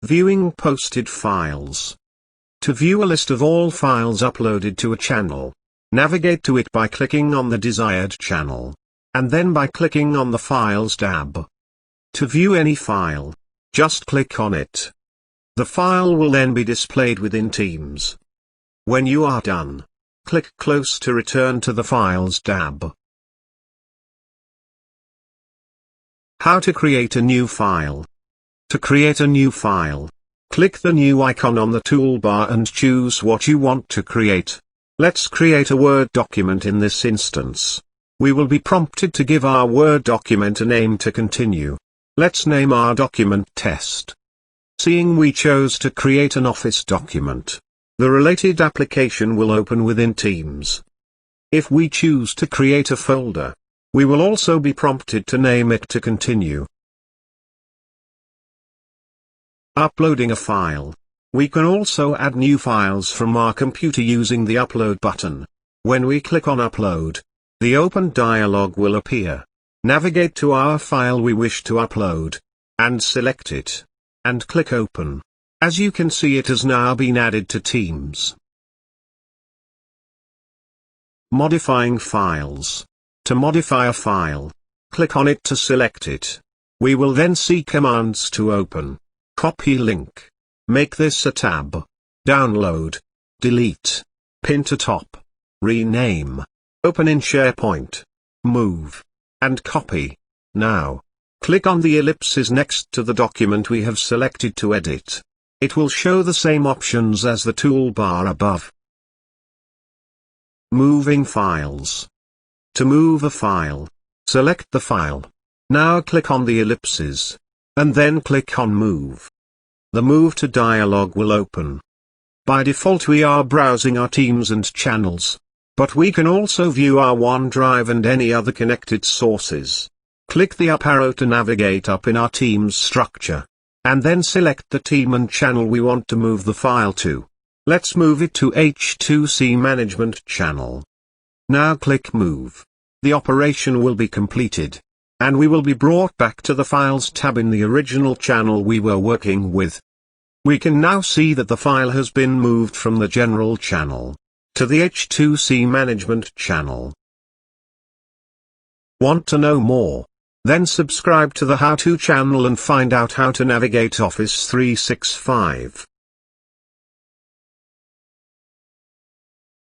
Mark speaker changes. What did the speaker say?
Speaker 1: Viewing posted files. To view a list of all files uploaded to a channel, navigate to it by clicking on the desired channel, and then by clicking on the Files tab. To view any file, just click on it. The file will then be displayed within Teams. When you are done, click Close to return to the Files tab. How to create a new file. To create a new file, click the new icon on the toolbar and choose what you want to create. Let's create a Word document in this instance. We will be prompted to give our Word document a name to continue. Let's name our document Test. Seeing we chose to create an Office document, the related application will open within Teams. If we choose to create a folder, we will also be prompted to name it to continue. Uploading a file. We can also add new files from our computer using the Upload button. When we click on Upload, the open dialog will appear. Navigate to our file we wish to upload, and select it, and click Open. As you can see, it has now been added to Teams. Modifying files. To modify a file, click on it to select it. We will then see commands to open. Copy link. Make this a tab. Download. Delete. Pin to top. Rename. Open in SharePoint. Move. And copy. Now, click on the ellipses next to the document we have selected to edit. It will show the same options as the toolbar above. Moving files. To move a file, select the file. Now click on the ellipses, and then click on Move. The Move to dialog will open. By default we are browsing our Teams and channels, but we can also view our OneDrive and any other connected sources. Click the up arrow to navigate up in our Teams structure, and then select the team and channel we want to move the file to. Let's move it to H2C Management Channel. Now click Move. The operation will be completed, and we will be brought back to the Files tab in the original channel we were working with. We can now see that the file has been moved from the General channel to the H2C Management channel. Want to know more? Then subscribe to the How To channel and find out how to navigate Office 365.